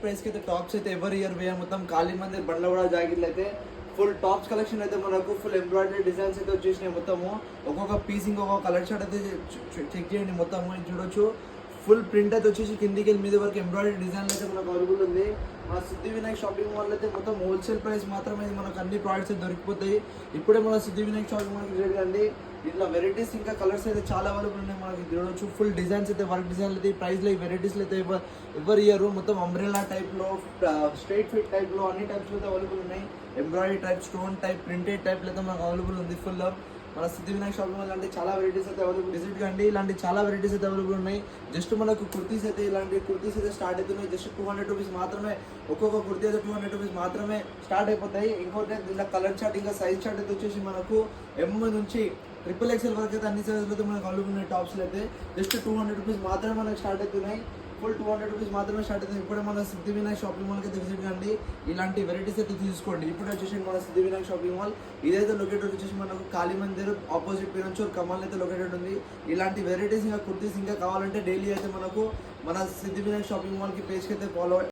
Price కి అయితే tops అయితే ఎవరి ఇయర్ వేయ మొత్తం ఖాళీ మందిర్ బండ్ల కూడా జాకెట్లు అయితే ఫుల్ టాప్స్ కలెక్షన్ అయితే మనకు ఫుల్ ఎంబ్రాయిడరీ డిజైన్స్ అయితే వచ్చేసినాయి. మొత్తము ఒక్కొక్క పీస్ ఇంకొక కలర్ షార్ట్ అయితే చెక్ చేయండి. మొత్తము ఇది చూడొచ్చు ఫుల్ ప్రింట్ అయితే వచ్చేసి కిందికి వెళ్ళి మీద వరకు ఎంబ్రాయిడరీ డిజైన్ అయితే మనకు అవైలబుల్ ఉంది. మన సిద్ధి వినాయక్ షాపింగ్ మాల్ అయితే మొత్తం హోల్సేల్ ప్రైస్ మాత్రమే మనకు అన్ని ప్రోడక్ట్స్ అయితే దొరికిపోతాయి. ఇప్పుడే మన సిద్ధి వినాయక్ షాపింగ్ మాల్కి రేట్ అండి. ఇట్లా వెరైటీస్ ఇంకా కలర్స్ అయితే చాలా అవైలబుల్ ఉన్నాయి. మనకి చూడొచ్చు ఫుల్ డిజైన్స్ అయితే వర్క్ డిజైన్లు అయితే ఈ ప్రైస్లో ఈ వెరైటీస్లో అయితే ఎవరి ఇయర్ మొత్తం అంబ్రెలా టైప్లో స్ట్రైట్ ఫిట్ టైప్లో అన్ని టైప్స్లో అయితే అవైలబుల్ ఉన్నాయి. Embroidery type, stone type, printed టైప్లో అయితే మనకు అవైలబుల్ ఉంది. ఫుల్ మన సిద్ధి వినాయక్ షాపింగ్ మాల్ అంటే చాలా వెరైటీస్ అయితే అవైలబుల్. విజిట్ కండి, ఇలాంటి చాలా వెరైటీస్ అయితే అవైలబుల్ ఉన్నాయి. జస్ట్ మనకు కుర్తీస్ అయితే ఇలాంటి కుర్తీస్ అయితే స్టార్ట్ అవుతున్నాయి. జస్ట్ 200 రూపీస్ మాత్రమే. ఒక్కొక్క కుర్తీ అయితే 200 రూపీస్ మాత్రమే స్టార్ట్ అయిపోతాయి. ఇంకోటి దీంట్లో కలర్ చార్ట్ ఇంకా సైజ్ చార్ట్ అయితే వచ్చేసి మనకు M నుంచి XXL వరకు అయితే అన్ని సైజులు అయితే మనకు అవైలబుల్ ఉన్నాయి. టాప్స్లో అయితే జస్ట్ 200 రూపీస్ మాత్రమే మనకు స్టార్ట్ అవుతున్నాయి. ఫుల్ 200 రూపీస్ మాత్రమే స్టార్ట్ అవుతుంది. ఇప్పుడే మన సిద్ధి వినాయక్ షాపింగ్ మాల్కి అయితే విజిట్ కండి, ఇలాంటి వెరైటీస్ అయితే తీసుకోండి. ఇప్పుడే వచ్చేసి మన సిద్ధి వినాయక్ షాపింగ్ మాల్ ఇదైతే లొకేటెడ్ వచ్చేసి మనకు కాళీ మందిర్ ఆపోజిట్ పిరంచూర్ కమాల్ అయితే లొకేటెడ్ ఉంది. ఇలాంటి వెరైటీస్ ఇంకా కుర్తీస్ ఇంకా కావాలంటే డైలీ అయితే మనకు మన సిద్ధి వినాయక్ షాపింగ్ మాల్కి పేజ్కి అయితే ఫాలో